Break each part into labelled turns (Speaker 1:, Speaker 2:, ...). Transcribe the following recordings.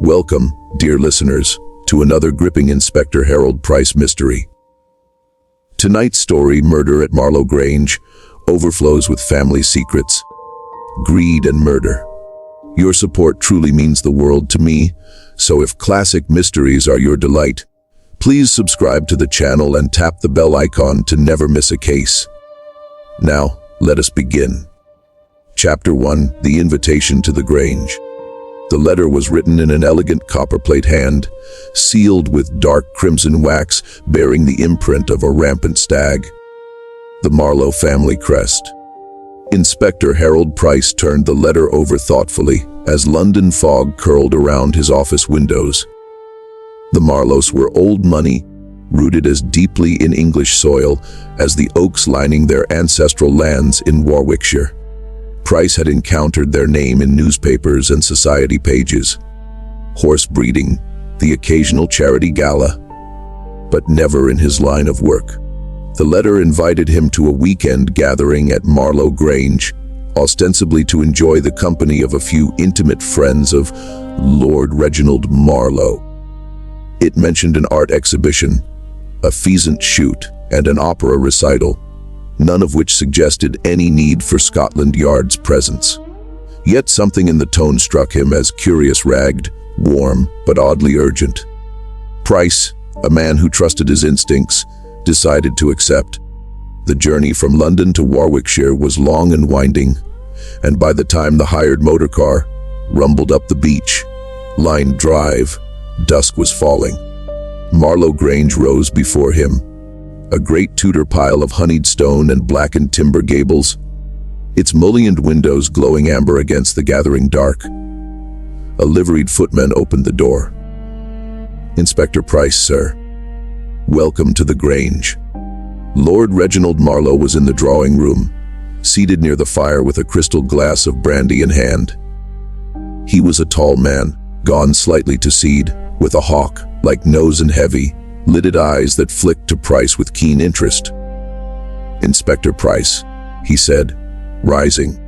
Speaker 1: Welcome, dear listeners, to another gripping Inspector Harold Price mystery. Tonight's story, Murder at Marlowe Grange, overflows with family secrets, greed and murder. Your support truly means the world to me, so if classic mysteries are your delight, please subscribe to the channel and tap the bell icon to never miss a case. Now, let us begin. Chapter 1, The Invitation to the Grange. The letter was written in an elegant copperplate hand, sealed with dark crimson wax bearing the imprint of a rampant stag. The Marlowe family crest. Inspector Harold Price turned the letter over thoughtfully as London fog curled around his office windows. The Marlowes were old money, rooted as deeply in English soil as the oaks lining their ancestral lands in Warwickshire. Price had encountered their name in newspapers and society pages, horse breeding, the occasional charity gala, but never in his line of work. The letter invited him to a weekend gathering at Marlowe Grange, ostensibly to enjoy the company of a few intimate friends of Lord Reginald Marlo. It mentioned an art exhibition, a pheasant shoot, and an opera recital, none of which suggested any need for Scotland Yard's presence. Yet something in the tone struck him as curious, ragged, warm, but oddly urgent. Price, a man who trusted his instincts, decided to accept. The journey from London to Warwickshire was long and winding, and by the time the hired motorcar rumbled up the beach-lined drive, dusk was falling. Marlowe Grange rose before him, a great Tudor pile of honeyed stone and blackened timber gables, its mullioned windows glowing amber against the gathering dark. A liveried footman opened the door. "Inspector Price, sir. Welcome to the Grange." Lord Reginald Marlo was in the drawing room, seated near the fire with a crystal glass of brandy in hand. He was a tall man, gone slightly to seed, with a hawk-like nose and heavy, lidded eyes that flicked to Price with keen interest. "Inspector Price," he said, rising.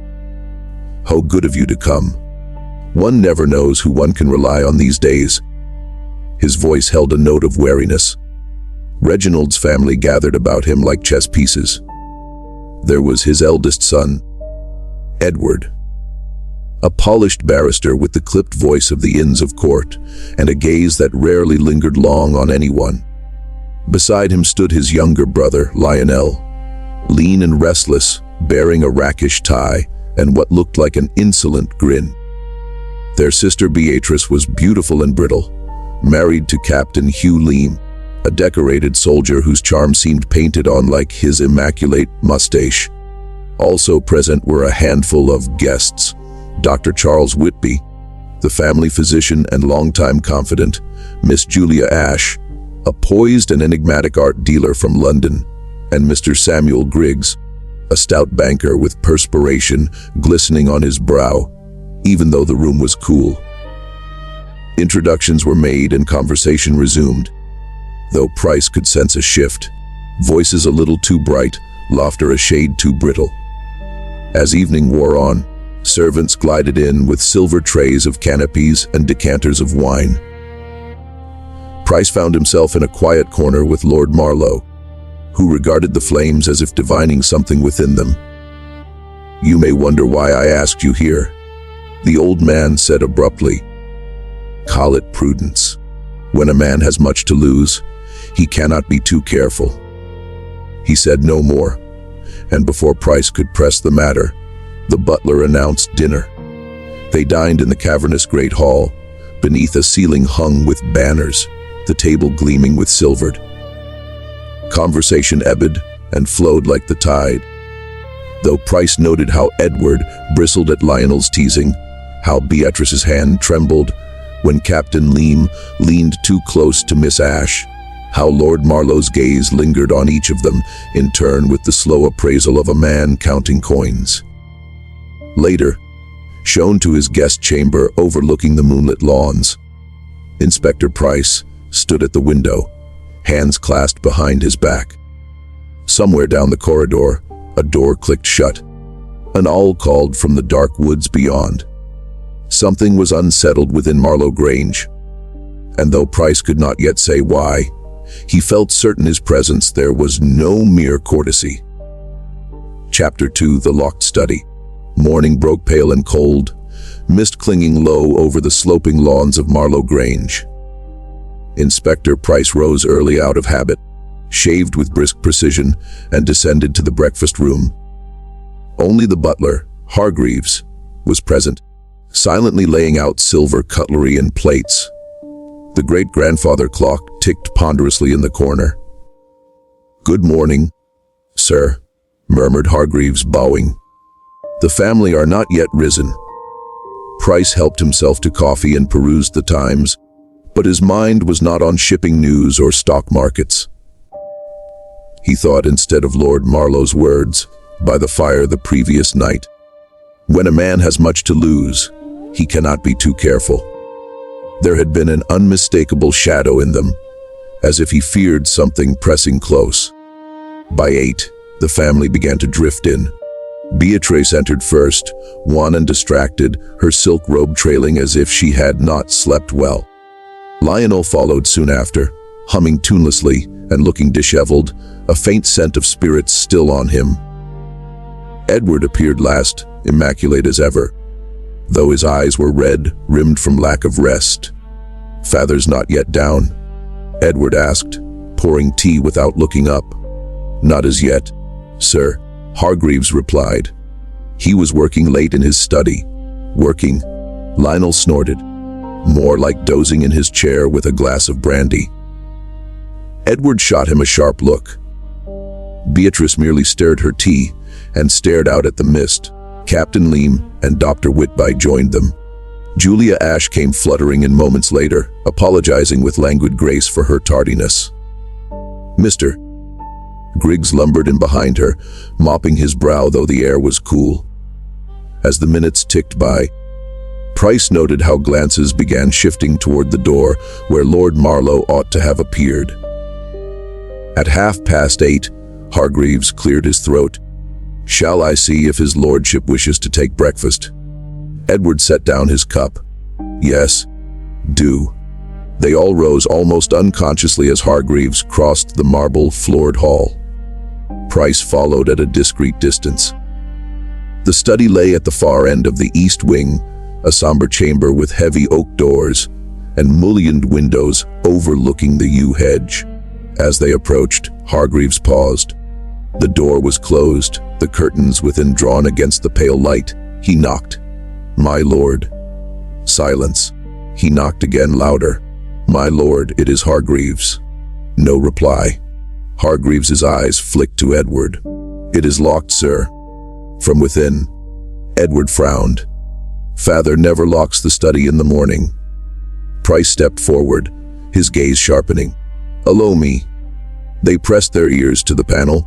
Speaker 1: "How good of you to come. One never knows who one can rely on these days." His voice held a note of wariness. Reginald's family gathered about him like chess pieces. There was his eldest son, Edward, a polished barrister with the clipped voice of the Inns of Court and a gaze that rarely lingered long on anyone. Beside him stood his younger brother, Lionel, lean and restless, bearing a rakish tie and what looked like an insolent grin. Their sister Beatrice was beautiful and brittle, married to Captain Hugh Leam, a decorated soldier whose charm seemed painted on like his immaculate mustache. Also present were a handful of guests: Dr. Charles Whitby, the family physician and longtime confidant, Miss Julia Ashe, a poised and enigmatic art dealer from London, and Mr. Samuel Griggs, a stout banker with perspiration glistening on his brow, even though the room was cool. Introductions were made and conversation resumed, though Price could sense a shift, voices a little too bright, laughter a shade too brittle. As evening wore on, servants glided in with silver trays of canapes and decanters of wine. Price found himself in a quiet corner with Lord Marlo, who regarded the flames as if divining something within them. "You may wonder why I asked you here," the old man said abruptly. "Call it prudence. When a man has much to lose, he cannot be too careful." He said no more, and before Price could press the matter, the butler announced dinner. They dined in the cavernous great hall, beneath a ceiling hung with banners, the table gleaming with silvered. Conversation ebbed and flowed like the tide, though Price noted how Edward bristled at Lionel's teasing, how Beatrice's hand trembled when Captain Leam leaned too close to Miss Ashe, how Lord Marlowe's gaze lingered on each of them, in turn with the slow appraisal of a man counting coins. Later, shown to his guest chamber overlooking the moonlit lawns, Inspector Price stood at the window, hands clasped behind his back. Somewhere down the corridor, a door clicked shut. An owl called from the dark woods beyond. Something was unsettled within Marlowe Grange, and though Price could not yet say why, he felt certain his presence there was no mere courtesy. Chapter 2: The Locked Study. Morning broke pale and cold, mist clinging low over the sloping lawns of Marlowe Grange. Inspector Price rose early out of habit, shaved with brisk precision, and descended to the breakfast room. Only the butler, Hargreaves, was present, silently laying out silver cutlery and plates. The great-grandfather clock ticked ponderously in the corner. "Good morning, sir," murmured Hargreaves, bowing. "The family are not yet risen." Price helped himself to coffee and perused the Times, but his mind was not on shipping news or stock markets. He thought instead of Lord Marlo's words, by the fire the previous night. When a man has much to lose, he cannot be too careful. There had been an unmistakable shadow in them, as if he feared something pressing close. By 8, the family began to drift in. Beatrice entered first, wan and distracted, her silk robe trailing as if she had not slept well. Lionel followed soon after, humming tunelessly and looking disheveled, a faint scent of spirits still on him. Edward appeared last, immaculate as ever, though his eyes were red, rimmed from lack of rest. "Father's not yet down?" Edward asked, pouring tea without looking up. "Not as yet, sir," Hargreaves replied. "He was working late in his study." "Working?" Lionel snorted, more like dozing in his chair with a glass of brandy. Edward shot him a sharp look. Beatrice merely stirred her tea and stared out at the mist. Captain Leam and Dr. Whitby joined them. Julia Ash came fluttering in moments later, apologizing with languid grace for her tardiness. "Mr." Griggs lumbered in behind her, mopping his brow though the air was cool. As the minutes ticked by, Price noted how glances began shifting toward the door where Lord Marlo ought to have appeared. At 8:30, Hargreaves cleared his throat. "Shall I see if his lordship wishes to take breakfast?" Edward set down his cup. "Yes, do." They all rose almost unconsciously as Hargreaves crossed the marble-floored hall. Price followed at a discreet distance. The study lay at the far end of the east wing, a somber chamber with heavy oak doors and mullioned windows overlooking the yew hedge. As they approached, Hargreaves paused. The door was closed, the curtains within drawn against the pale light. He knocked. "My lord." Silence. He knocked again, louder. "My lord, it is Hargreaves." No reply. Hargreaves's eyes flicked to Edward. "It is locked, sir." From within. Edward frowned. "Father never locks the study in the morning." Price stepped forward, his gaze sharpening. "Allow me." They pressed their ears to the panel.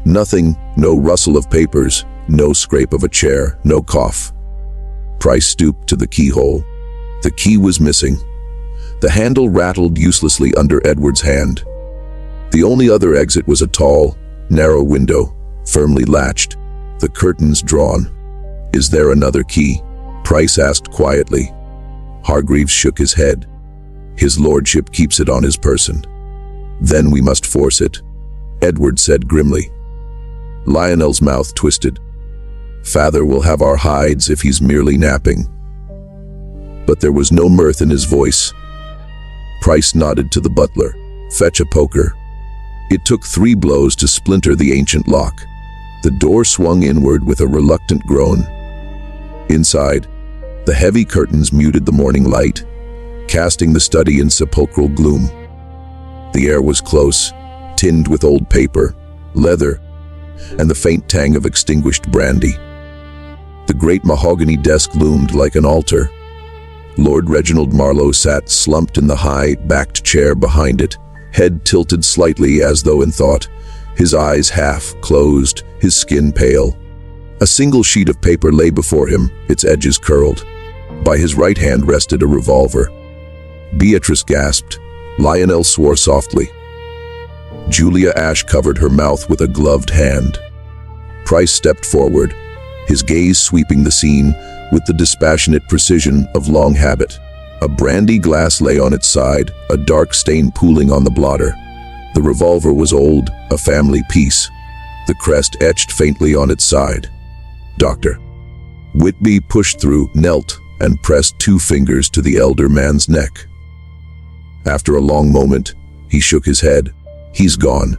Speaker 1: Nothing, no rustle of papers, no scrape of a chair, no cough. Price stooped to the keyhole. The key was missing. The handle rattled uselessly under Edward's hand. The only other exit was a tall, narrow window, firmly latched, the curtains drawn. "Is there another key?" Price asked quietly. Hargreaves shook his head. "His lordship keeps it on his person." "Then we must force it," Edward said grimly. Lionel's mouth twisted. "Father will have our hides if he's merely napping." But there was no mirth in his voice. Price nodded to the butler. "Fetch a poker." It took 3 blows to splinter the ancient lock. The door swung inward with a reluctant groan. Inside, the heavy curtains muted the morning light, casting the study in sepulchral gloom. The air was close, tinged with old paper, leather, and the faint tang of extinguished brandy. The great mahogany desk loomed like an altar. Lord Reginald Marlo sat slumped in the high-backed chair behind it, head tilted slightly as though in thought, his eyes half closed, his skin pale. A single sheet of paper lay before him, its edges curled. By his right hand rested a revolver. Beatrice gasped. Lionel swore softly. Julia Ash covered her mouth with a gloved hand. Price stepped forward, his gaze sweeping the scene with the dispassionate precision of long habit. A brandy glass lay on its side, a dark stain pooling on the blotter. The revolver was old, a family piece, the crest etched faintly on its side. "Doctor." Whitby pushed through, knelt, and pressed 2 fingers to the elder man's neck. After a long moment, he shook his head. "He's gone."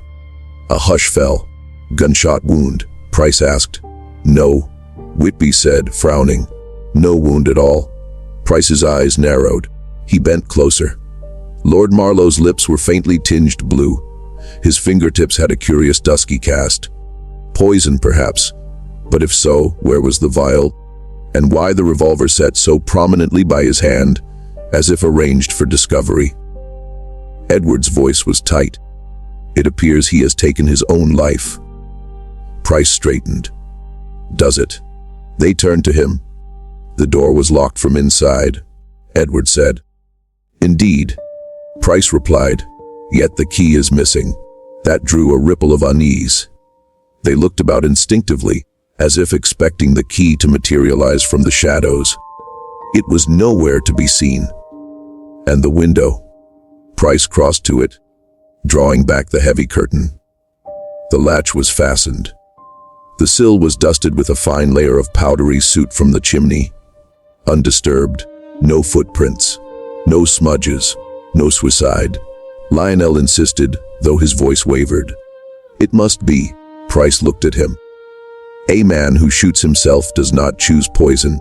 Speaker 1: A hush fell. "Gunshot wound?" Price asked. "No," Whitby said, frowning. "No wound at all." Price's eyes narrowed. He bent closer. Lord Marlowe's lips were faintly tinged blue. His fingertips had a curious dusky cast. Poison, perhaps. But if so, where was the vial? And why the revolver set so prominently by his hand, as if arranged for discovery? Edward's voice was tight. "It appears he has taken his own life." Price straightened. "Does it?" They turned to him. The door was locked from inside, Edward said. "Indeed," Price replied, "yet the key is missing." That drew a ripple of unease. They looked about instinctively, as if expecting the key to materialize from the shadows. It was nowhere to be seen. And the window. Price crossed to it, drawing back the heavy curtain. The latch was fastened. The sill was dusted with a fine layer of powdery soot from the chimney. Undisturbed, no footprints, no smudges, no suicide. Lionel insisted, though his voice wavered. "It must be." Price looked at him. "A man who shoots himself does not choose poison,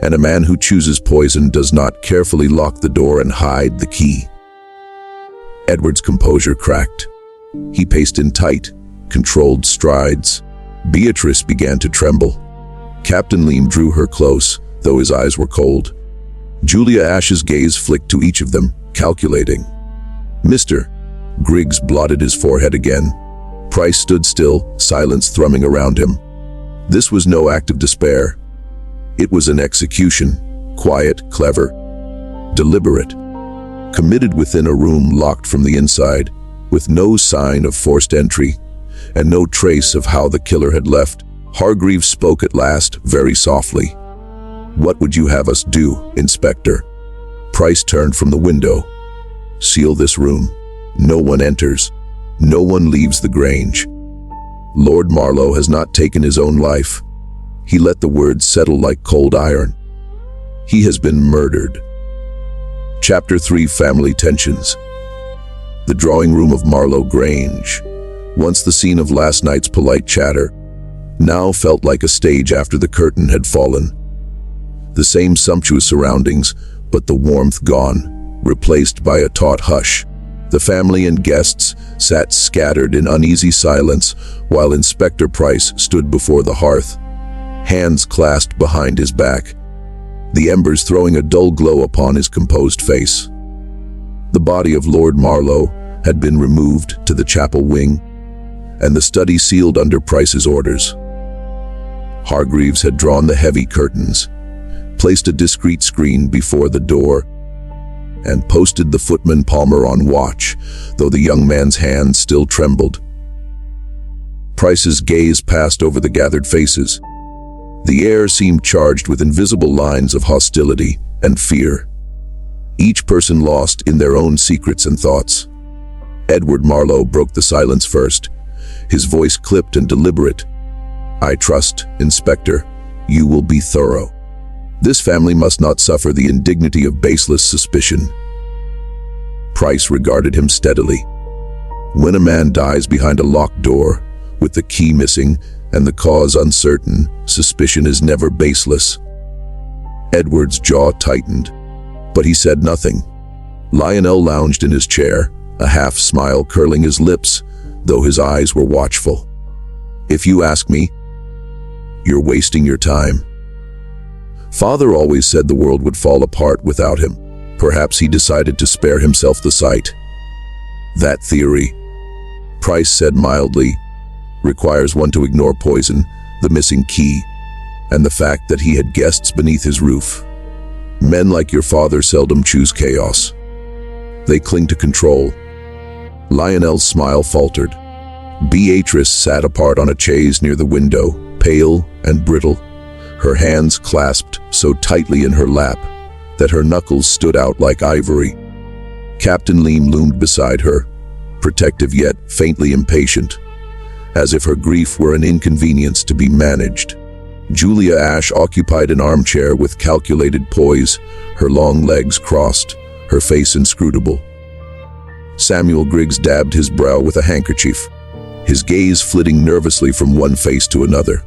Speaker 1: and a man who chooses poison does not carefully lock the door and hide the key." Edward's composure cracked. He paced in tight, controlled strides. Beatrice began to tremble. Captain Leam drew her close, though his eyes were cold. Julia Ash's gaze flicked to each of them, calculating. "Mr." Griggs blotted his forehead again. Price stood still, silence thrumming around him. This was no act of despair. It was an execution, quiet, clever, deliberate, committed within a room locked from the inside, with no sign of forced entry, and no trace of how the killer had left. Hargreaves spoke at last, very softly. "What would you have us do, Inspector?" Price turned from the window. "Seal this room. No one enters. No one leaves the Grange. Lord Marlo has not taken his own life." He let the words settle like cold iron. "He has been murdered." Chapter 3: Family Tensions. The drawing room of Marlowe Grange, once the scene of last night's polite chatter, now felt like a stage after the curtain had fallen. The same sumptuous surroundings, but the warmth gone, replaced by a taut hush. The family and guests sat scattered in uneasy silence while Inspector Price stood before the hearth, hands clasped behind his back, the embers throwing a dull glow upon his composed face. The body of Lord Marlo had been removed to the chapel wing, and the study sealed under Price's orders. Hargreaves had drawn the heavy curtains, placed a discreet screen before the door, and posted the footman Palmer on watch, though the young man's hand still trembled. Price's gaze passed over the gathered faces. The air seemed charged with invisible lines of hostility and fear, each person lost in their own secrets and thoughts. Edward Marlo broke the silence first, his voice clipped and deliberate. "I trust, Inspector, you will be thorough. This family must not suffer the indignity of baseless suspicion." Price regarded him steadily. When a man dies behind a locked door, with the key missing and the cause uncertain, suspicion is never baseless. Edward's jaw tightened, but he said nothing. Lionel lounged in his chair, a half-smile curling his lips, though his eyes were watchful. "If you ask me, you're wasting your time. Father always said the world would fall apart without him. Perhaps he decided to spare himself the sight. That theory," Price said mildly, "requires one to ignore poison, the missing key, and the fact that he had guests beneath his roof. Men like your father seldom choose chaos. They cling to control." Lionel's smile faltered. Beatrice sat apart on a chaise near the window, pale and brittle, her hands clasped so tightly in her lap that her knuckles stood out like ivory. Captain Leem loomed beside her, protective yet faintly impatient, as if her grief were an inconvenience to be managed. Julia Ashe occupied an armchair with calculated poise, her long legs crossed, her face inscrutable. Samuel Griggs dabbed his brow with a handkerchief, his gaze flitting nervously from one face to another.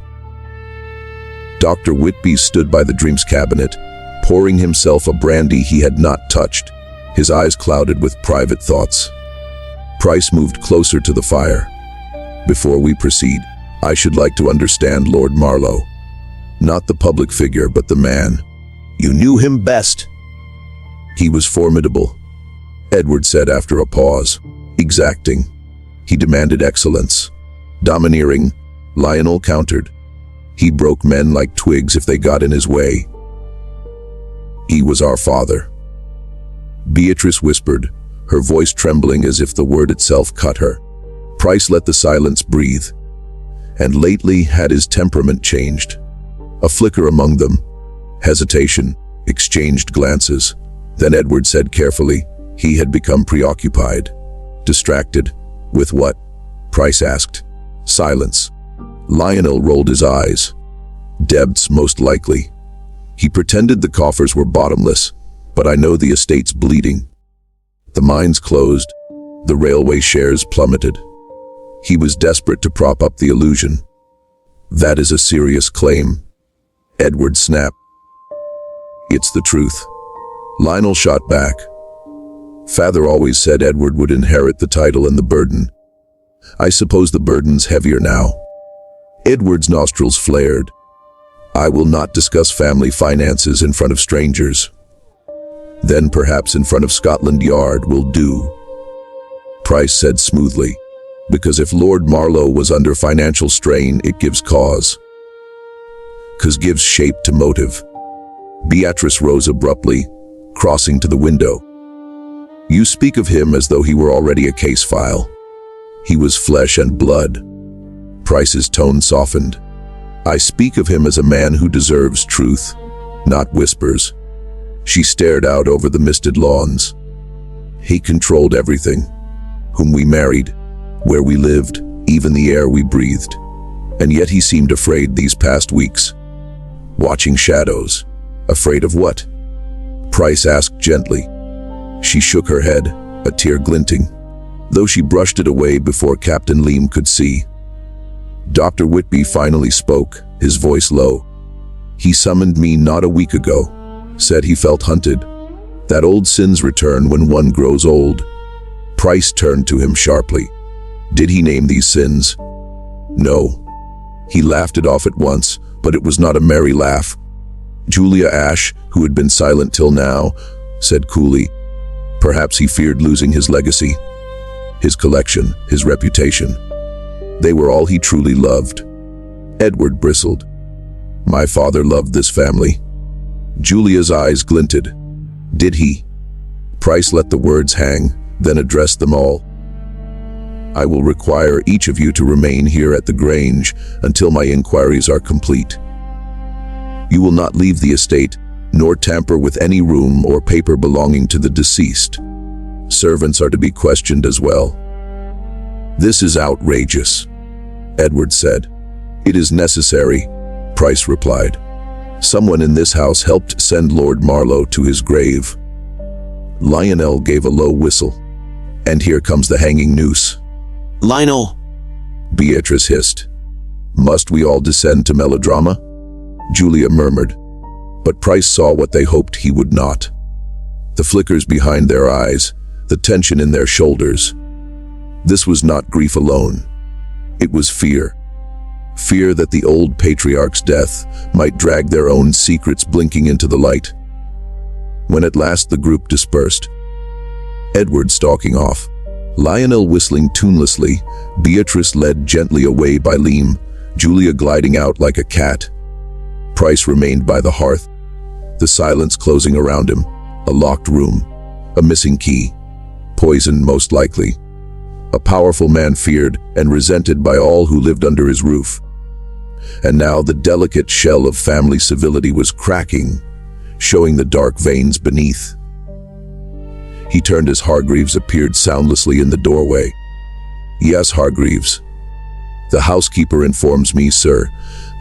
Speaker 1: Dr. Whitby stood by the drinks cabinet, pouring himself a brandy he had not touched, his eyes clouded with private thoughts. Price moved closer to the fire. Before we proceed, I should like to understand Lord Marlo. Not the public figure, but the man.
Speaker 2: You knew him best.
Speaker 1: He was formidable, Edward said after a pause. Exacting. He demanded excellence. Domineering, Lionel countered. He broke men like twigs if they got in his way. He was our father. Beatrice whispered, her voice trembling as if the word itself cut her. Price let the silence breathe. And lately had his temperament changed. A flicker among them, hesitation, exchanged glances. Then Edward said carefully, he had become preoccupied. Distracted. With what? Price asked. Silence. Lionel rolled his eyes. Debts, most likely. He pretended the coffers were bottomless, but I know the estate's bleeding. The mines closed. The railway shares plummeted. He was desperate to prop up the illusion. That is a serious claim. Edward snapped. It's the truth. Lionel shot back. Father always said Edward would inherit the title and the burden. I suppose the burden's heavier now. Edward's nostrils flared. I will not discuss family finances in front of strangers. Then perhaps in front of Scotland Yard will do. Price said smoothly, because if Lord Marlo was under financial strain, it gives cause. 'Cause gives shape to motive. Beatrice rose abruptly, crossing to the window. You speak of him as though he were already a case file. He was flesh and blood. Price's tone softened. I speak of him as a man who deserves truth, not whispers. She stared out over the misted lawns. He controlled everything. Whom we married, where we lived, even the air we breathed. And yet he seemed afraid these past weeks. Watching shadows. Afraid of what? Price asked gently. She shook her head, a tear glinting, though she brushed it away before Captain Leem could see. Dr. Whitby finally spoke, his voice low. He summoned me not a week ago, said he felt hunted. That old sins return when one grows old. Price turned to him sharply. Did he name these sins? No. He laughed it off at once, but it was not a merry laugh. Julia Ashe, who had been silent till now, said coolly, perhaps he feared losing his legacy, his collection, his reputation. They were all he truly loved. Edward bristled. My father loved this family. Julia's eyes glinted. Did he? Price let the words hang, then addressed them all. I will require each of you to remain here at the Grange until my inquiries are complete. You will not leave the estate, nor tamper with any room or paper belonging to the deceased. Servants are to be questioned as well. This is outrageous, Edward said. It is necessary, Price replied. Someone in this house helped send Lord Marlo to his grave. Lionel gave a low whistle. And here comes the hanging noose.
Speaker 2: Lionel,
Speaker 1: Beatrice hissed. Must we all descend to melodrama? Julia murmured. But Price saw what they hoped he would not. The flickers behind their eyes, the tension in their shoulders. This was not grief alone. It was fear. Fear that the old patriarch's death might drag their own secrets blinking into the light. When at last the group dispersed, Edward stalking off, Lionel whistling tunelessly, Beatrice led gently away by Leem, Julia gliding out like a cat. Price remained by the hearth, the silence closing around him, a locked room, a missing key, poison most likely. A powerful man feared and resented by all who lived under his roof. and now the delicate shell of family civility was cracking, showing the dark veins beneath. He turned as Hargreaves appeared soundlessly in the doorway. "Yes, Hargreaves. The housekeeper informs me, sir,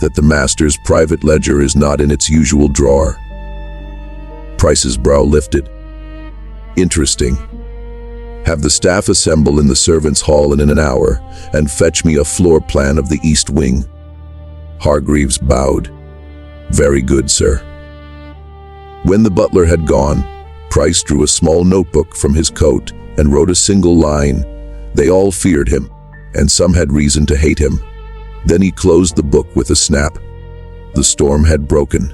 Speaker 1: that the master's private ledger is not in its usual drawer." Price's brow lifted. "Interesting. Have the staff assemble in the servants' hall in an hour and fetch me a floor plan of the east wing." Hargreaves bowed. "Very good, sir." When the butler had gone, Price drew a small notebook from his coat and wrote a single line. They all feared him, and some had reason to hate him. Then he closed the book with a snap. The storm had broken.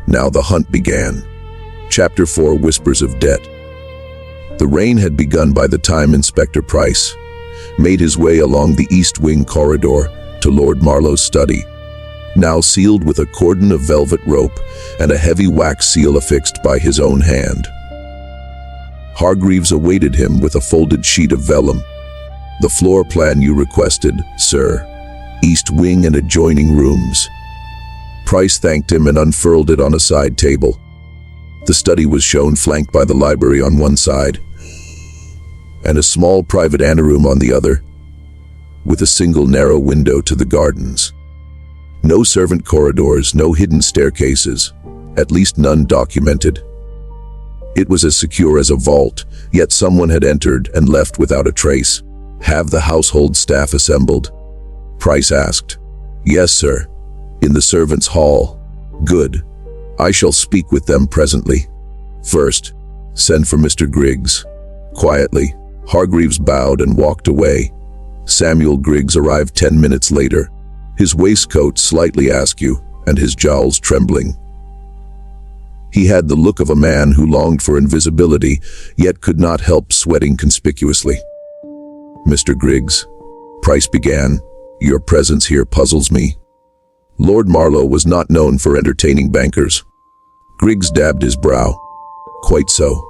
Speaker 1: Now the hunt began. Chapter 4: Whispers of Debt. The rain had begun by the time Inspector Price made his way along the East Wing corridor to Lord Marlo's study, now sealed with a cordon of velvet rope and a heavy wax seal affixed by his own hand. Hargreaves awaited him with a folded sheet of vellum. "The floor plan you requested, sir. East Wing and adjoining rooms." Price thanked him and unfurled it on a side table. The study was shown flanked by the library on one side, and a small private anteroom on the other, with a single narrow window to the gardens. No servant corridors, no hidden staircases, at least none documented. It was as secure as a vault, yet someone had entered and left without a trace. "Have the household staff assembled?" Price asked. "Yes, sir. In the servants' hall." "Good. I shall speak with them presently. First, send for Mr. Griggs." Quietly, Hargreaves bowed and walked away. Samuel Griggs arrived 10 minutes later, his waistcoat slightly askew and his jowls trembling. He had the look of a man who longed for invisibility, yet could not help sweating conspicuously. "Mr. Griggs," Price began, "your presence here puzzles me." Lord Marlo was not known for entertaining bankers. Griggs dabbed his brow. "Quite so.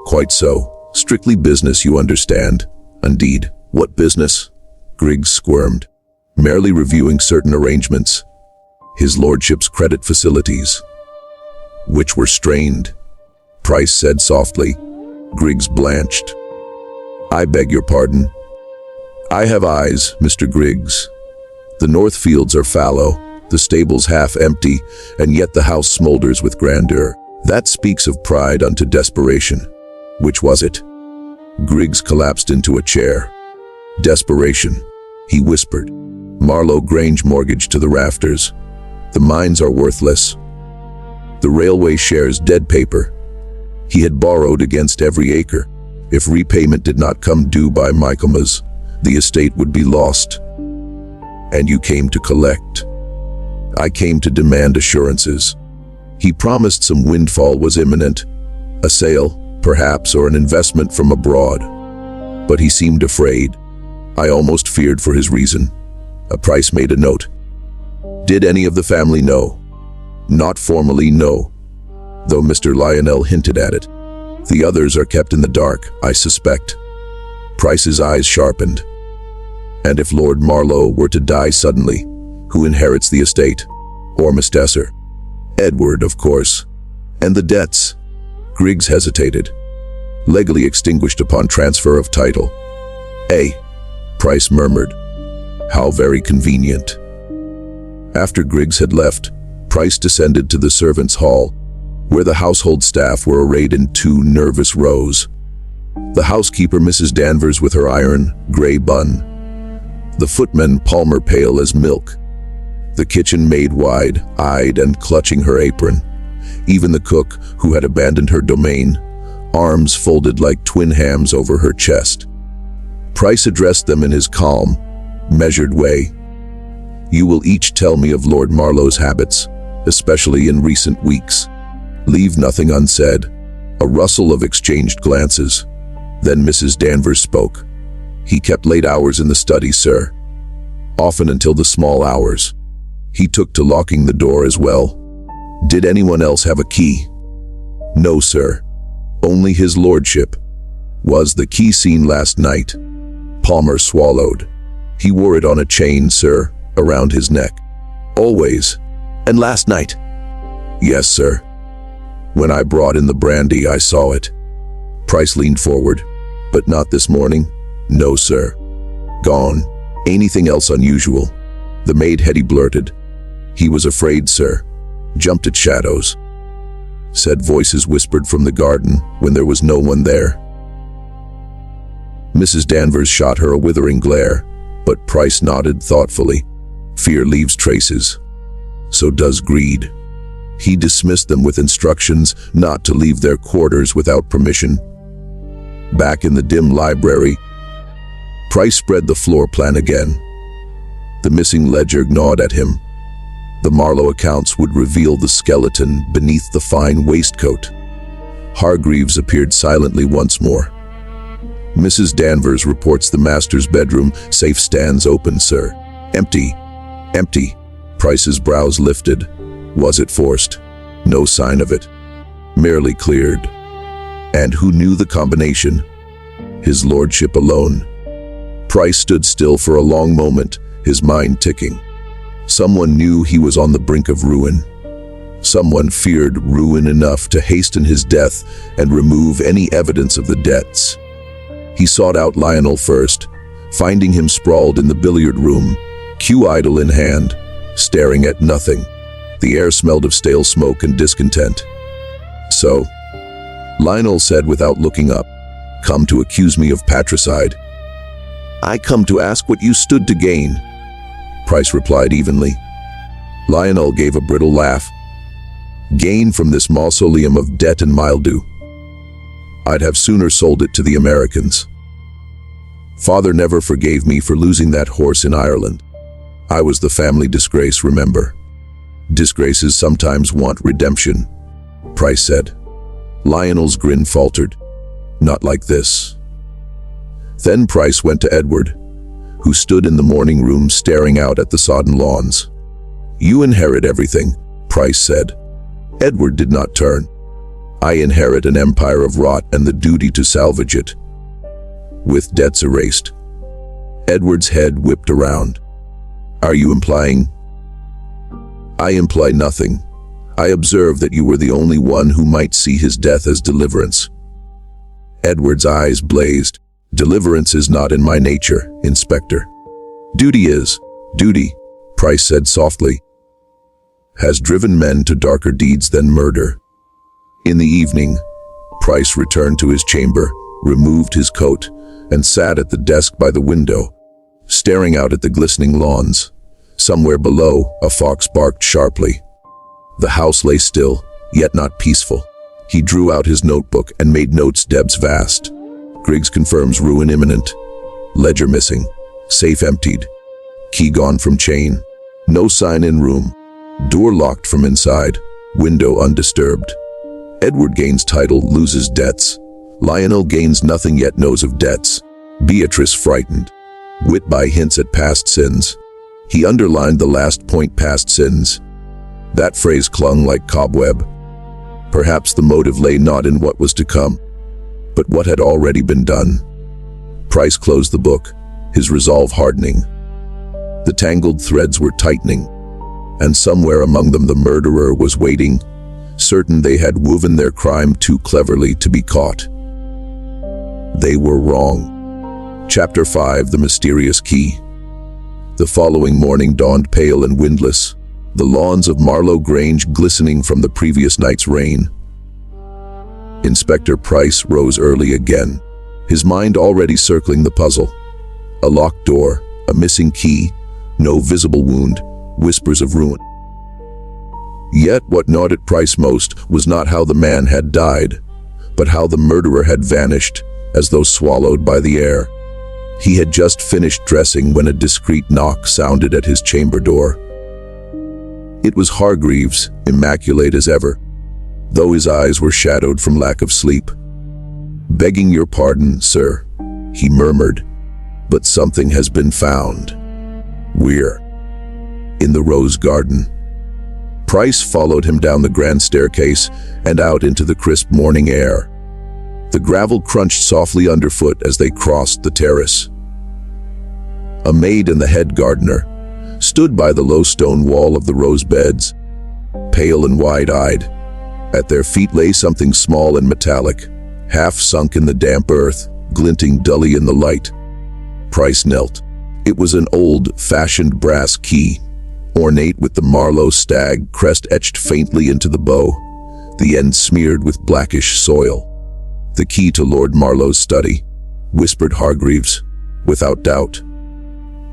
Speaker 1: Quite so. Strictly business, you understand." "Indeed. What business?" Griggs squirmed. "Merely reviewing certain arrangements. His lordship's credit facilities, which were strained," Price said softly. Griggs blanched. "I beg your pardon." "I have eyes, Mr. Griggs. The north fields are fallow, the stables half empty, and yet the house smolders with grandeur. That speaks of pride unto desperation. Which was it?" Griggs collapsed into a chair. "Desperation," he whispered. "Marlowe Grange mortgage to the rafters. The mines are worthless. The railway shares dead paper. He had borrowed against every acre. If repayment did not come due by Michaelmas, the estate would be lost. And you came to collect." "I came to demand assurances." He promised some windfall was imminent, a sale, perhaps, or an investment from abroad. But he seemed afraid. I almost feared for his reason. Price made a note. "Did any of the family know?" "Not formally, no, though Mr. Lionel hinted at it. The others are kept in the dark, I suspect." Price's eyes sharpened. "And if Lord Marlo were to die suddenly, who inherits the estate? Or Mistesser?" "Edward, of course." "And the debts?" Griggs hesitated. "Legally extinguished upon transfer of title." Price murmured. "How very convenient." After Griggs had left, Price descended to the servants' hall, where the household staff were arrayed in 2 nervous rows. The housekeeper, Mrs. Danvers, with her iron, gray bun. The footman, Palmer, pale as milk. The kitchen maid, wide-eyed and clutching her apron. Even the cook, who had abandoned her domain, arms folded like twin hams over her chest. Price addressed them in his calm, measured way. "You will each tell me of Lord Marlo's habits, especially in recent weeks. Leave nothing unsaid." A rustle of exchanged glances. Then Mrs. Danvers spoke. "He kept late hours in the study, sir. Often until the small hours. He took to locking the door as well." "Did anyone else have a key?" "No, sir. Only his lordship." "Was the key seen last night?" Palmer swallowed. "He wore it on a chain, sir, around his neck." Always.
Speaker 2: And last night?
Speaker 1: Yes, sir. When I brought in the brandy, I saw it. Price leaned forward. But not this morning? No, sir. Gone. Anything else unusual? The maid Hetty blurted. He was afraid, sir. Jumped at shadows. Said voices whispered from the garden when there was no one there. Mrs. Danvers shot her a withering glare, but Price nodded thoughtfully. Fear leaves traces. So does greed. He dismissed them with instructions not to leave their quarters without permission. Back in the dim library, Price spread the floor plan again. The missing ledger gnawed at him. The Marlowe accounts would reveal the skeleton beneath the fine waistcoat. Hargreaves appeared silently once more. Mrs. Danvers reports the master's bedroom safe stands open, sir. Empty. Empty. Price's brows lifted. Was it forced? No sign of it. Merely cleared. And who knew the combination? His lordship alone. Price stood still for a long moment, his mind ticking. Someone knew he was on the brink of ruin. Someone feared ruin enough to hasten his death and remove any evidence of the debts. He sought out Lionel first, finding him sprawled in the billiard room, cue idol in hand, staring at nothing. The air smelled of stale smoke and discontent. So, Lionel said without looking up, "Come to accuse me of patricide."
Speaker 2: I come to ask what you stood to gain.
Speaker 1: Price replied evenly. Lionel gave a brittle laugh. Gain from this mausoleum of debt and mildew. I'd have sooner sold it to the Americans. Father never forgave me for losing that horse in Ireland. I was the family disgrace, remember. Disgraces sometimes want redemption, Price said. Lionel's grin faltered. Not like this. Then Price went to Edward, who stood in the morning room staring out at the sodden lawns. You inherit everything, Price said. Edward did not turn. I inherit an empire of rot and the duty to salvage it. With debts erased. Edward's head whipped around. Are you implying? I imply nothing. I observe that you were the only one who might see his death as deliverance. Edward's eyes blazed. Deliverance is not in my nature, Inspector. Duty is. Duty, Price said softly, has driven men to darker deeds than murder. In the evening, Price returned to his chamber, removed his coat, and sat at the desk by the window, staring out at the glistening lawns. Somewhere below, a fox barked sharply. The house lay still, yet not peaceful. He drew out his notebook and made notes depths vast. Griggs confirms ruin imminent. Ledger missing. Safe emptied. Key gone from chain. No sign in room. Door locked from inside. Window undisturbed. Edward gains title, loses debts. Lionel gains nothing yet knows of debts. Beatrice frightened. Whitby hints at past sins. He underlined the last point, past sins. That phrase clung like cobweb. Perhaps the motive lay not in what was to come, but what had already been done. Price closed the book, his resolve hardening. The tangled threads were tightening, and somewhere among them the murderer was waiting, certain they had woven their crime too cleverly to be caught. They were wrong. Chapter 5, The Mysterious Key. The following morning dawned pale and windless, the lawns of Marlowe Grange glistening from the previous night's rain. Inspector Price rose early again, his mind already circling the puzzle. A locked door, a missing key, no visible wound, whispers of ruin. Yet what gnawed at Price most was not how the man had died, but how the murderer had vanished, as though swallowed by the air. He had just finished dressing when a discreet knock sounded at his chamber door. It was Hargreaves, immaculate as ever, though his eyes were shadowed from lack of sleep. "Begging your pardon, sir," he murmured, "but something has been found. We're in the rose garden." Price followed him down the grand staircase and out into the crisp morning air. The gravel crunched softly underfoot as they crossed the terrace. A maid and the head gardener stood stood by the low stone wall of the rose beds, pale and wide-eyed. At their feet lay something small and metallic, half sunk in the damp earth, glinting dully in the light. Price knelt. It was an old-fashioned brass key, ornate with the Marlowe stag crest etched faintly into the bow, the end smeared with blackish soil. "The key to Lord Marlowe's study," whispered Hargreaves, "without doubt."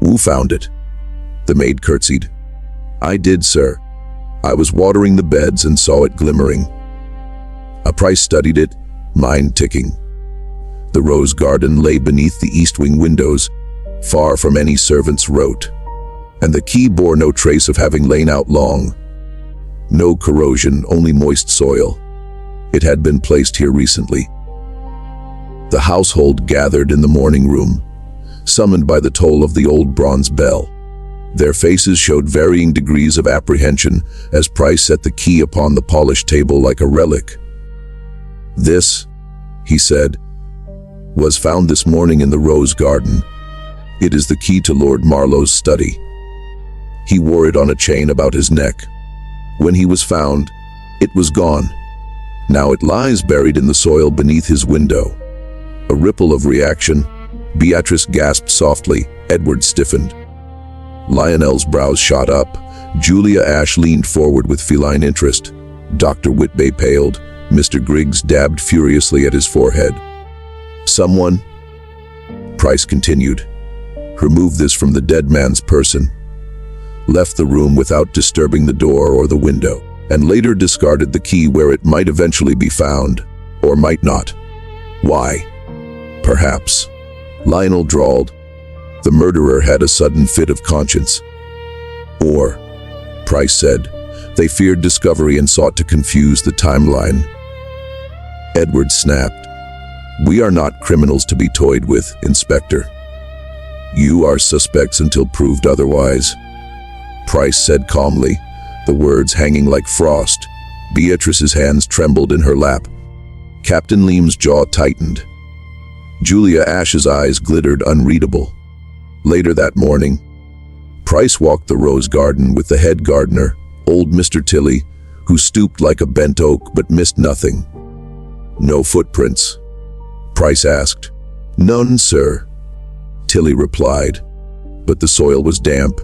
Speaker 1: "Who found it?" The maid curtsied. "I did, sir. I was watering the beds and saw it glimmering." Price studied it, mind ticking. The rose garden lay beneath the east wing windows, far from any servant's rote, and the key bore no trace of having lain out long. No corrosion, only moist soil. It had been placed here recently. The household gathered in the morning room, summoned by the toll of the old bronze bell. Their faces showed varying degrees of apprehension as Price set the key upon the polished table like a relic. "This," he said, "was found this morning in the rose garden. It is the key to Lord Marlowe's study. He wore it on a chain about his neck. When he was found, it was gone. Now it lies buried in the soil beneath his window." A ripple of reaction. Beatrice gasped softly. Edward stiffened. Lionel's brows shot up. Julia Ash leaned forward with feline interest. Dr. Whitbay paled. Mr. Griggs dabbed furiously at his forehead. "Someone," Price continued, "removed this from the dead man's person, left the room without disturbing the door or the window, and later discarded the key where it might eventually be found, or might not. Why? Perhaps," Lionel drawled, "the murderer had a sudden fit of conscience. Or," Price said, "they feared discovery and sought to confuse the timeline." Edward snapped. "We are not criminals to be toyed with, Inspector. You are suspects until proved otherwise," Price said calmly, the words hanging like frost. Beatrice's hands trembled in her lap. Captain Leam's jaw tightened. Julia Ash's eyes glittered unreadable. Later that morning, Price walked the rose garden with the head gardener, old Mr. Tilly, who stooped like a bent oak but missed nothing. "No footprints?" Price asked. "None, sir," Tilly replied, "but the soil was damp,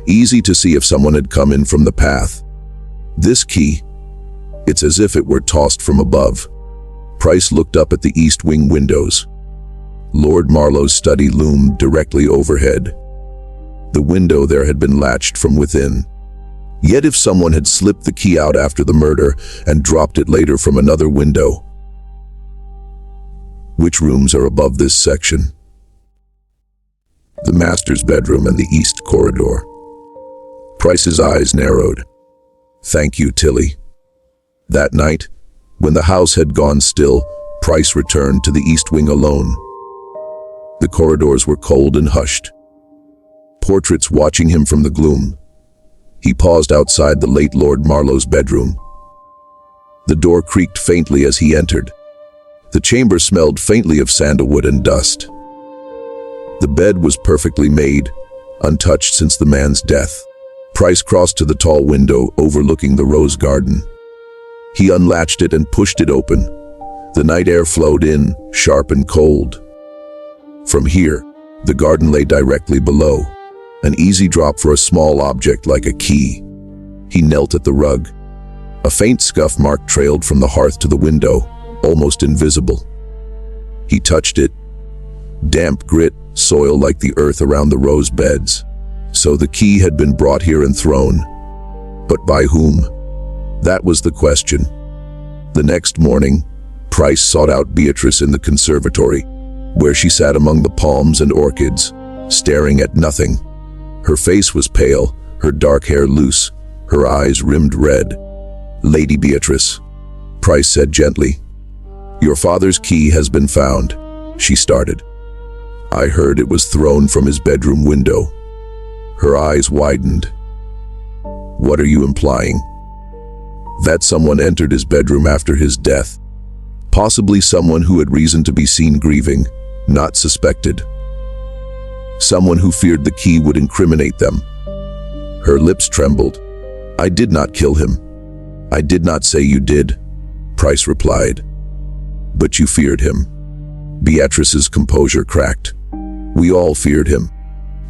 Speaker 1: easy to see if someone had come in from the path. This key, it's as if it were tossed from above." Price looked up at the east wing windows. Lord Marlowe's study loomed directly overhead. The window there had been latched from within. Yet if someone had slipped the key out after the murder and dropped it later from another window. Which rooms are above this section? The master's bedroom and the east corridor. Price's eyes narrowed. "Thank you, Tilly." That night, when the house had gone still, Price returned to the east wing alone. The corridors were cold and hushed, portraits watching him from the gloom. He paused outside the late Lord Marlowe's bedroom. The door creaked faintly as he entered. The chamber smelled faintly of sandalwood and dust. The bed was perfectly made, untouched since the man's death. Price crossed to the tall window overlooking the rose garden. He unlatched it and pushed it open. The night air flowed in, sharp and cold. From here, the garden lay directly below, an easy drop for a small object like a key. He knelt at the rug. A faint scuff mark trailed from the hearth to the window, almost invisible. He touched it. Damp grit, soil like the earth around the rose beds. So the key had been brought here and thrown. But by whom? That was the question. The next morning, Price sought out Beatrice in the conservatory, where she sat among the palms and orchids, staring at nothing. Her face was pale, her dark hair loose, her eyes rimmed red. "Lady Beatrice," Price said gently, "your father's key has been found," she started. "I heard it was thrown from his bedroom window." Her eyes widened. "What are you implying?" "That someone entered his bedroom after his death. Possibly someone who had reason to be seen grieving, not suspected. Someone who feared the key would incriminate them." Her lips trembled. "I did not kill him." "I did not say you did," Price replied. "But you feared him." Beatrice's composure cracked. "We all feared him.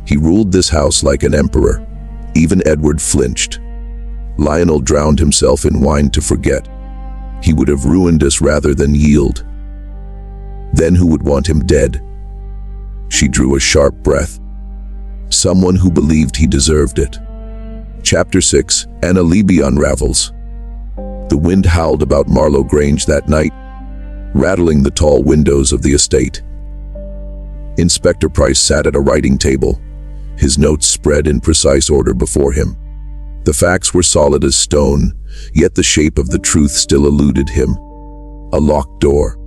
Speaker 1: He ruled this house like an emperor." Even Edward flinched. Lionel drowned himself in wine to forget. He would have ruined us rather than yield. Then who would want him dead? She drew a sharp breath. Someone who believed he deserved it. Chapter 6, An Alibi Unravels. The wind howled about Marlowe Grange that night, rattling the tall windows of the estate. Inspector Price sat at a writing table, his notes spread in precise order before him. The facts were solid as stone, yet the shape of the truth still eluded him. A locked door,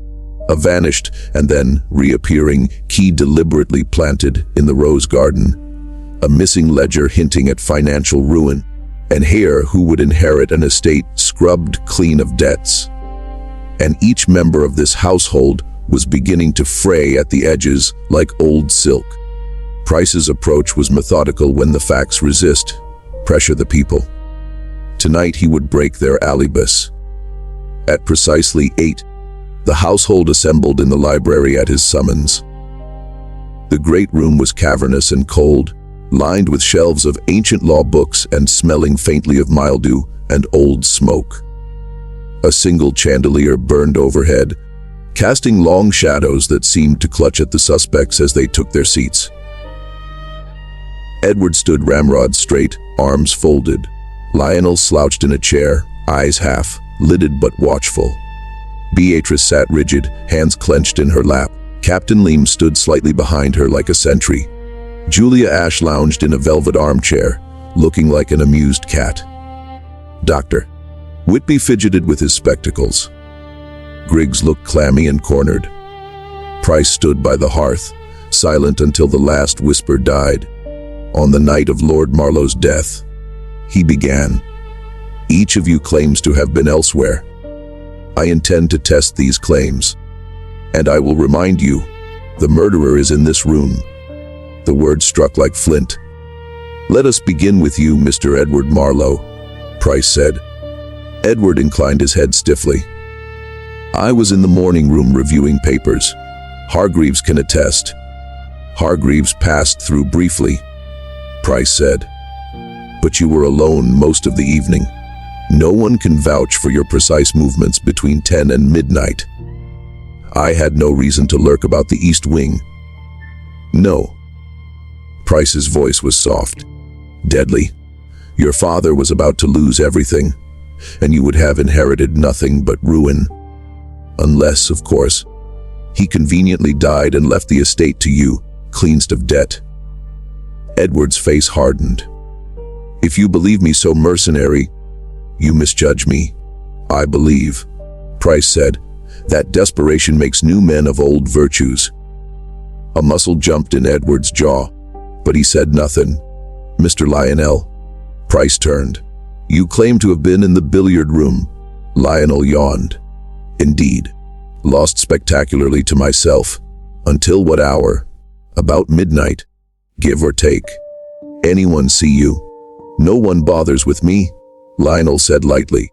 Speaker 1: a vanished and then reappearing key deliberately planted in the rose garden, a missing ledger hinting at financial ruin, and heir who would inherit an estate scrubbed clean of debts. And each member of this household was beginning to fray at the edges like old silk. Price's approach was methodical. When the facts resist, pressure the people. Tonight he would break their alibis. At precisely 8, the household assembled in the library at his summons. The great room was cavernous and cold, lined with shelves of ancient law books and smelling faintly of mildew and old smoke. A single chandelier burned overhead, casting long shadows that seemed to clutch at the suspects as they took their seats. Edward stood ramrod straight, arms folded. Lionel slouched in a chair, eyes half-lidded but watchful. Beatrice sat rigid, hands clenched in her lap. Captain Leem stood slightly behind her like a sentry. Julia Ash lounged in a velvet armchair, looking like an amused cat. Dr. Whitby fidgeted with his spectacles. Griggs looked clammy and cornered. Price stood by the hearth, silent until the last whisper died. On the night of Lord Marlo's death, he began. "Each of you claims to have been elsewhere. I intend to test these claims. And I will remind you, the murderer is in this room." The word struck like flint. "Let us begin with you, Mr. Edward Marlowe," Price said. Edward inclined his head stiffly. "I was in the morning room reviewing papers. Hargreaves can attest." "Hargreaves passed through briefly," Price said. "But you were alone most of the evening. No one can vouch for your precise movements between 10 and midnight. I had no reason to lurk about the East Wing." "No." Price's voice was soft, deadly. "Your father was about to lose everything, and you would have inherited nothing but ruin. Unless, of course, he conveniently died and left the estate to you, cleansed of debt." Edward's face hardened. "If you believe me so mercenary, you misjudge me." "I believe," Price said, "that desperation makes new men of old virtues." A muscle jumped in Edward's jaw, but he said nothing. "Mr. Lionel," Price turned. "You claim to have been in the billiard room." Lionel yawned. "Indeed. Lost spectacularly to myself. Until what hour?" "About midnight, give or take." "Anyone see you?" "No one bothers with me," Lionel said lightly.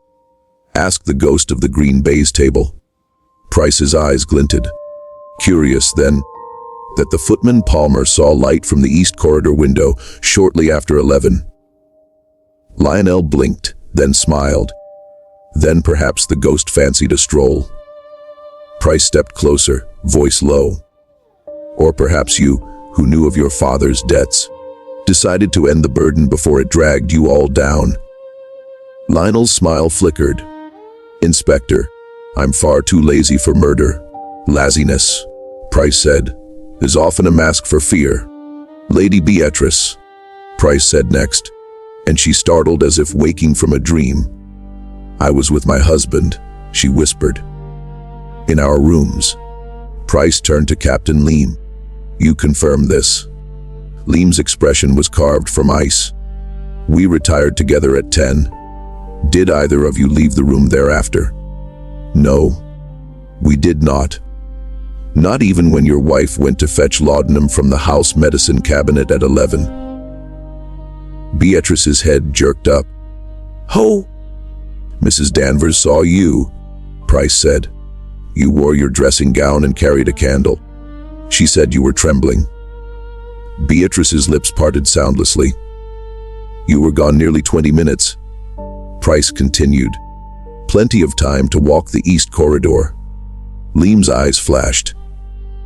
Speaker 1: "Ask the ghost of the green baize table." Price's eyes glinted. Curious, then, that the footman Palmer saw light from the east corridor window shortly after 11. Lionel blinked, then smiled. Then perhaps the ghost fancied a stroll. Price stepped closer, voice low. "Or perhaps you, who knew of your father's debts, decided to end the burden before it dragged you all down." Lionel's smile flickered. "Inspector, I'm far too lazy for murder." "Laziness," Price said, "is often a mask for fear." "Lady Beatrice," Price said next, and she startled as if waking from a dream. "I was with my husband," she whispered. "In our rooms." Price turned to Captain Leem. "You confirm this?" Leem's expression was carved from ice. "We retired together at 10. Did either of you leave the room thereafter?" "No, we did not. Not even when your wife went to fetch laudanum from the house medicine cabinet at 11. Beatrice's head jerked up.
Speaker 2: "Ho!"
Speaker 1: "Mrs. Danvers saw you," Price said. "You wore your dressing gown and carried a candle. She said you were trembling." Beatrice's lips parted soundlessly. "You were gone nearly 20 minutes, Price continued. "Plenty of time to walk the east corridor." Liam's eyes flashed.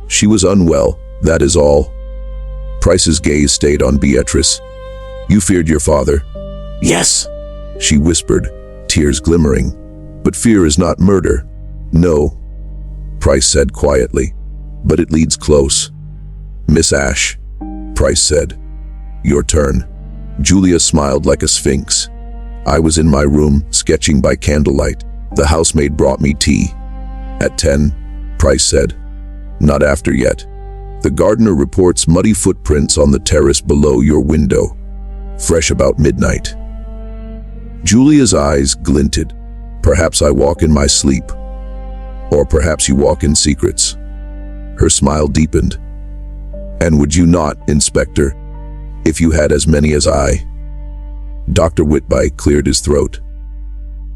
Speaker 1: "She was unwell, that is all." Price's gaze stayed on Beatrice. "You feared your father?"
Speaker 2: "Yes,"
Speaker 1: she whispered, tears glimmering. "But fear is not murder." "No," Price said quietly, "but it leads close." "Miss Ashe," Price said. "Your turn." Julia smiled like a sphinx. "I was in my room, sketching by candlelight. The housemaid brought me tea." "At 10, Price said. "Not after yet. The gardener reports muddy footprints on the terrace below your window. Fresh about midnight." Julia's eyes glinted. "Perhaps I walk in my sleep. Or perhaps you walk in secrets." Her smile deepened. "And would you not, Inspector, if you had as many as I?" Dr. Whitby cleared his throat.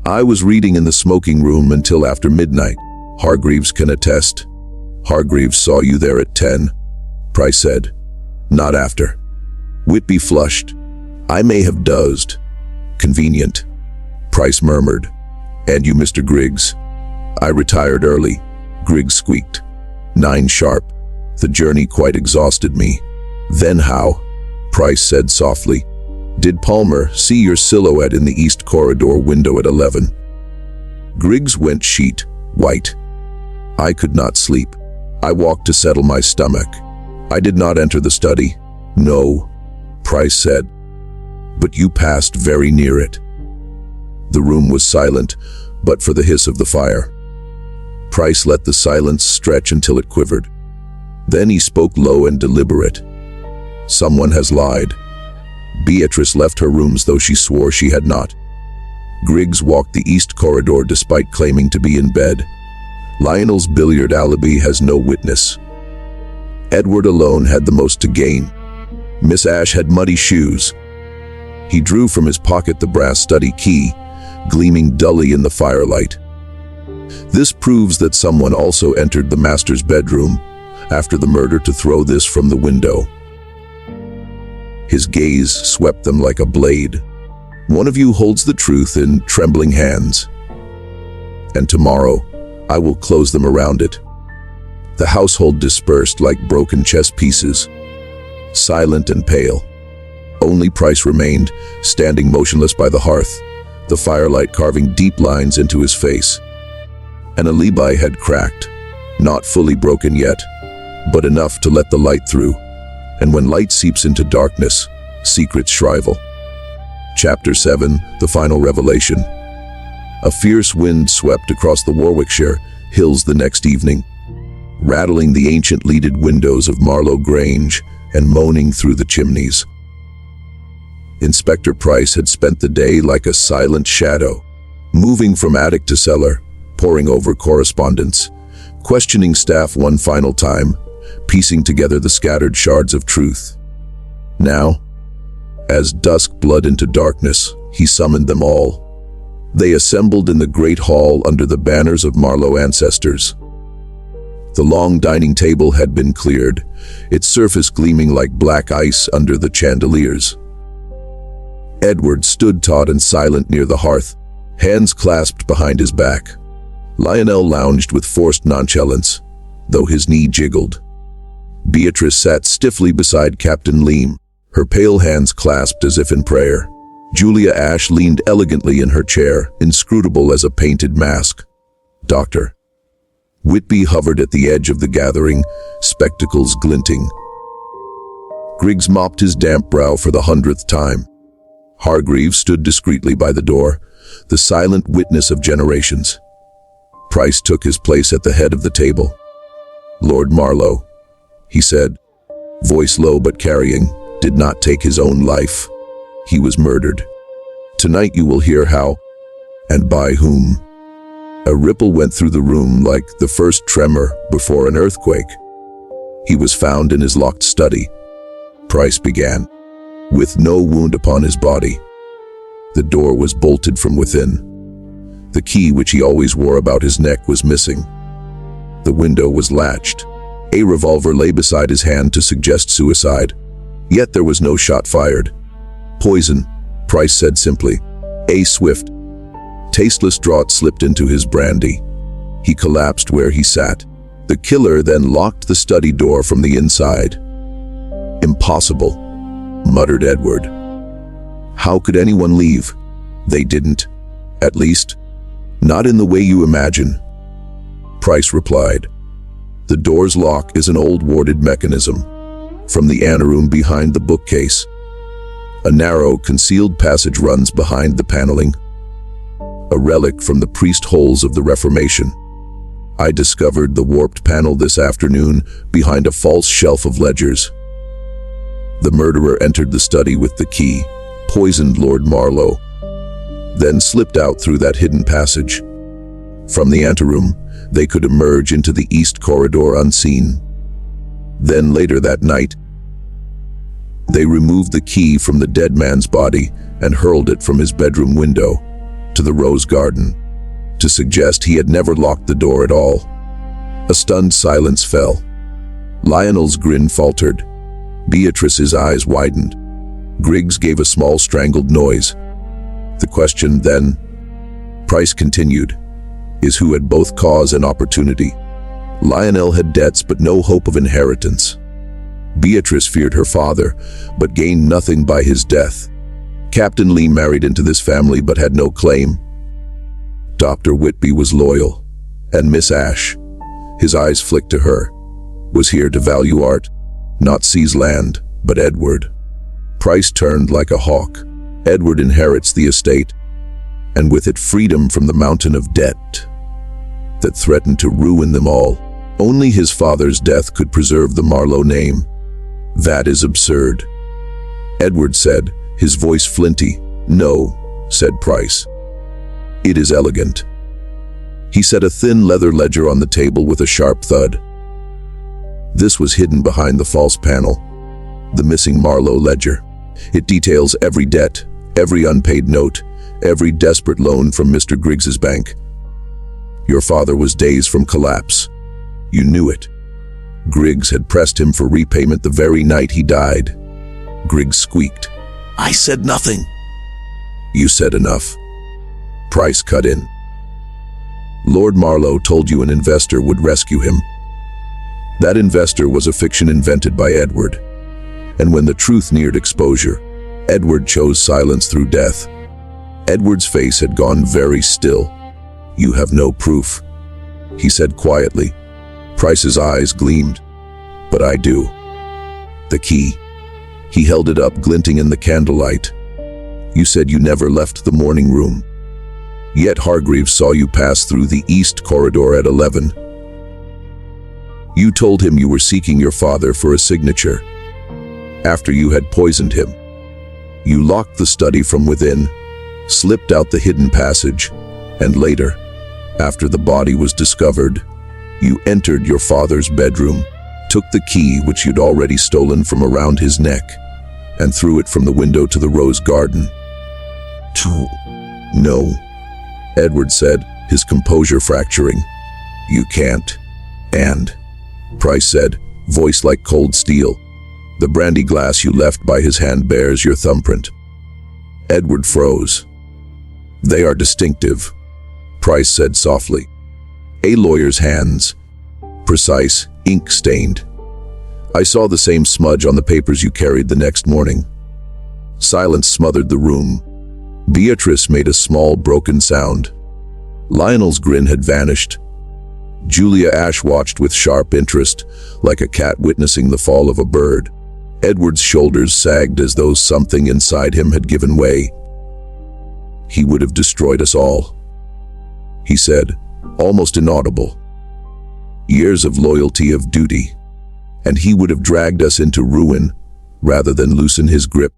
Speaker 1: "I was reading in the smoking room until after midnight. Hargreaves can attest." "Hargreaves saw you there at 10, Price said. "Not after." Whitby flushed. "I may have dozed." "Convenient," Price murmured. "And you, Mr. Griggs?" "I retired early," Griggs squeaked. 9 sharp. The journey quite exhausted me." "Then how?" Price said softly. "Did Palmer see your silhouette in the east corridor window at 11? Griggs went sheet white. "I could not sleep. I walked to settle my stomach. I did not enter the study." "No," Price said. "But you passed very near it." The room was silent, but for the hiss of the fire. Price let the silence stretch until it quivered. Then he spoke low and deliberate. "Someone has lied. Beatrice left her rooms though she swore she had not. Griggs walked the east corridor despite claiming to be in bed. Lionel's billiard alibi has no witness. Edward alone had the most to gain. Miss Ashe had muddy shoes." He drew from his pocket the brass study key, gleaming dully in the firelight. "This proves that someone also entered the master's bedroom after the murder to throw this from the window." His gaze swept them like a blade. "One of you holds the truth in trembling hands. And tomorrow, I will close them around it." The household dispersed like broken chess pieces, silent and pale. Only Price remained, standing motionless by the hearth, the firelight carving deep lines into his face. An alibi had cracked, not fully broken yet, but enough to let the light through. And when light seeps into darkness, secrets shrivel. Chapter 7, The Final Revelation. A fierce wind swept across the Warwickshire hills the next evening, rattling the ancient leaded windows of Marlowe Grange and moaning through the chimneys. Inspector Price had spent the day like a silent shadow, moving from attic to cellar, poring over correspondence, questioning staff one final time, piecing together the scattered shards of truth. Now, as dusk bled into darkness, he summoned them all. They assembled in the great hall under the banners of Marlowe ancestors. The long dining table had been cleared, its surface gleaming like black ice under the chandeliers. Edward stood taut and silent near the hearth, hands clasped behind his back. Lionel lounged with forced nonchalance, though his knee jiggled. Beatrice sat stiffly beside Captain Liam, her pale hands clasped as if in prayer. Julia Ashe leaned elegantly in her chair, inscrutable as a painted mask. "Doctor." Whitby hovered at the edge of the gathering, spectacles glinting. Griggs mopped his damp brow for the 100th time. Hargreaves stood discreetly by the door, the silent witness of generations. Price took his place at the head of the table. "Lord Marlo," he said, voice low but carrying, "did not take his own life. He was murdered. Tonight you will hear how, and by whom." A ripple went through the room like the first tremor before an earthquake. "He was found in his locked study," Price began. with no wound upon his body. The door was bolted from within. The key which he always wore about his neck was missing. The window was latched. A revolver lay beside his hand to suggest suicide. Yet there was no shot fired. Poison, Price said simply. A swift, tasteless draught slipped into his brandy. He collapsed where he sat. The killer then locked the study door from the inside. Impossible, muttered Edward. How could anyone leave? They didn't. At least, not in the way you imagine. Price replied. The door's lock is an old warded mechanism from the anteroom behind the bookcase. A narrow, concealed passage runs behind the paneling, a relic from the priest holes of the Reformation. I discovered the warped panel this afternoon behind a false shelf of ledgers. The murderer entered the study with the key, poisoned Lord Marlo, then slipped out through that hidden passage. From the anteroom, they could emerge into the east corridor unseen. Then later that night, they removed the key from the dead man's body and hurled it from his bedroom window to the rose garden, to suggest he had never locked the door at all. A stunned silence fell. Lionel's grin faltered. Beatrice's eyes widened. Griggs gave a small strangled noise. The question then, Price continued, is who had both cause and opportunity. Lionel had debts but no hope of inheritance. Beatrice feared her father, but gained nothing by his death. Captain Lee married into this family but had no claim. Dr. Whitby was loyal, and Miss Ashe, his eyes flicked to her, was here to value art, not seize land, but Edward. Price turned like a hawk. Edward inherits the estate, and with it freedom from the mountain of debt that threatened to ruin them all. Only his father's death could preserve the Marlowe name. That is absurd, Edward said, his voice flinty. No, said Price. It is elegant. He set a thin leather ledger on the table with a sharp thud. This was hidden behind the false panel, the missing Marlowe ledger. It details every debt, every unpaid note, every desperate loan from Mr. Griggs's bank. Your father was days from collapse. You knew it. Griggs had pressed him for repayment the very night he died. Griggs squeaked. I said nothing. You said enough. Price cut in. Lord Marlo told you an investor would rescue him. That investor was a fiction invented by Edward. And when the truth neared exposure, Edward chose silence through death. Edward's face had gone very still. You have no proof, he said quietly. Price's eyes gleamed. But I do. The key. He held it up, glinting in the candlelight. You said you never left the morning room. Yet Hargreaves saw you pass through the east corridor at 11. You told him you were seeking your father for a signature. After you had poisoned him, you locked the study from within, slipped out the hidden passage, and later, after the body was discovered, you entered your father's bedroom, took the key which you'd already stolen from around his neck, and threw it from the window to the rose garden. No, Edward said, his composure fracturing. You can't. And, Price said, voice like cold steel, the brandy glass you left by his hand bears your thumbprint. Edward froze. They are distinctive, Price said softly. A lawyer's hands, precise, ink-stained. I saw the same smudge on the papers you carried the next morning. Silence smothered the room. Beatrice made a small, broken sound. Lionel's grin had vanished. Julia Ashe watched with sharp interest, like a cat witnessing the fall of a bird. Edward's shoulders sagged as though something inside him had given way. He would have destroyed us all, he said, almost inaudible. Years of loyalty, of duty, and he would have dragged us into ruin rather than loosen his grip.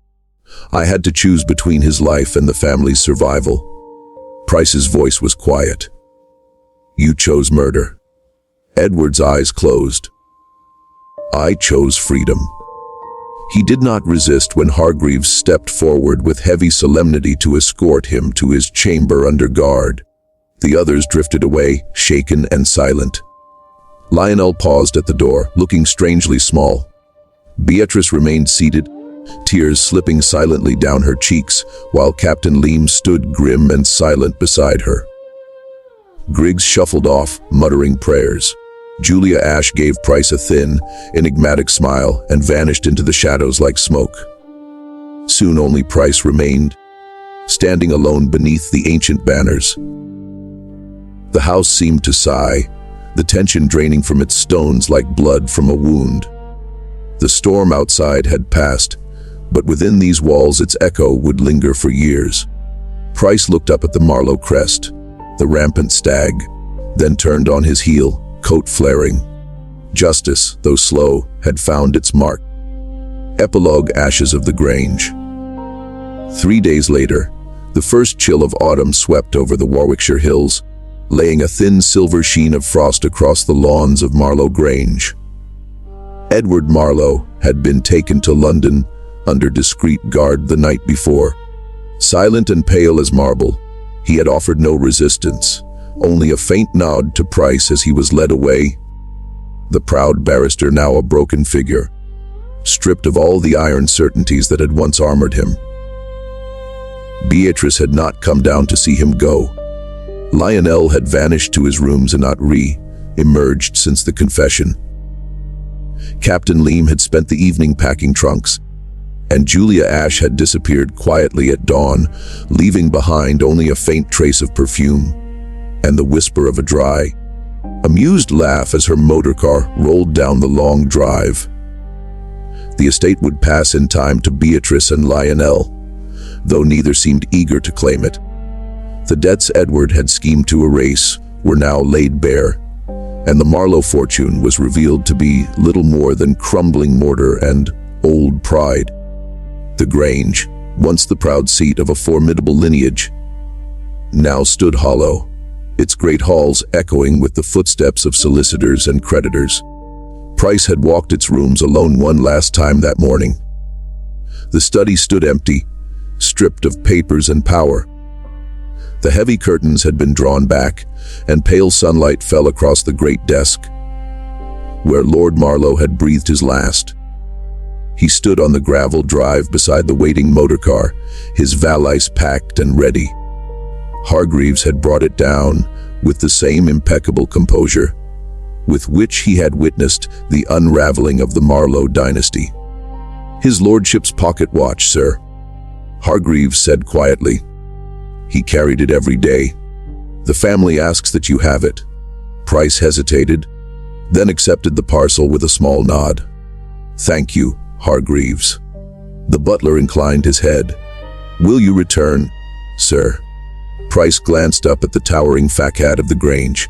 Speaker 1: I had to choose between his life and the family's survival. Price's voice was quiet. You chose murder. Edward's eyes closed. I chose freedom. He did not resist when Hargreaves stepped forward with heavy solemnity to escort him to his chamber under guard. The others drifted away, shaken and silent. Lionel paused at the door, looking strangely small. Beatrice remained seated, tears slipping silently down her cheeks, while Captain Leem stood grim and silent beside her. Griggs shuffled off, muttering prayers. Julia Ash gave Price a thin, enigmatic smile and vanished into the shadows like smoke. Soon only Price remained, standing alone beneath the ancient banners. The house seemed to sigh, the tension draining from its stones like blood from a wound. The storm outside had passed, but within these walls its echo would linger for years. Price looked up at the Marlowe crest, the rampant stag, then turned on his heel, coat flaring. Justice, though slow, had found its mark. Epilogue: Ashes of the Grange. 3 days later, the first chill of autumn swept over the Warwickshire hills, laying a thin silver sheen of frost across the lawns of Marlowe Grange. Edward Marlowe had been taken to London under discreet guard the night before. Silent and pale as marble, he had offered no resistance, only a faint nod to Price as he was led away. The proud barrister now a broken figure, stripped of all the iron certainties that had once armored him. Beatrice had not come down to see him go. Lionel had vanished to his rooms and not re-emerged since the confession. Captain Leem had spent the evening packing trunks, and Julia Ash had disappeared quietly at dawn, leaving behind only a faint trace of perfume and the whisper of a dry, amused laugh as her motorcar rolled down the long drive. The estate would pass in time to Beatrice and Lionel, though neither seemed eager to claim it. The debts Edward had schemed to erase were now laid bare, and the Marlowe fortune was revealed to be little more than crumbling mortar and old pride. The Grange, once the proud seat of a formidable lineage, now stood hollow, its great halls echoing with the footsteps of solicitors and creditors. Price had walked its rooms alone one last time that morning. The study stood empty, stripped of papers and power. The heavy curtains had been drawn back, and pale sunlight fell across the great desk, where Lord Marlowe had breathed his last. He stood on the gravel drive beside the waiting motorcar, his valise packed and ready. Hargreaves had brought it down with the same impeccable composure with which he had witnessed the unraveling of the Marlowe dynasty. "His lordship's pocket watch, sir," Hargreaves said quietly. "He carried it every day. The family asks that you have it." Price hesitated, then accepted the parcel with a small nod. "Thank you, Hargreaves." The butler inclined his head. "Will you return, sir?" Price glanced up at the towering facade of the Grange.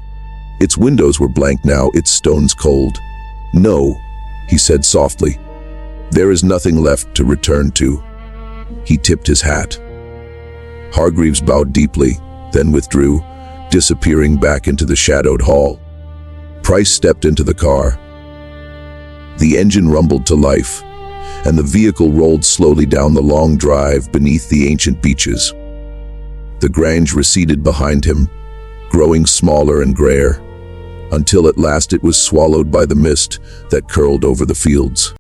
Speaker 1: Its windows were blank now, its stones cold. "No," he said softly. "There is nothing left to return to." He tipped his hat. Hargreaves bowed deeply, then withdrew, disappearing back into the shadowed hall. Price stepped into the car. The engine rumbled to life, and the vehicle rolled slowly down the long drive beneath the ancient beeches. The Grange receded behind him, growing smaller and grayer, until at last it was swallowed by the mist that curled over the fields.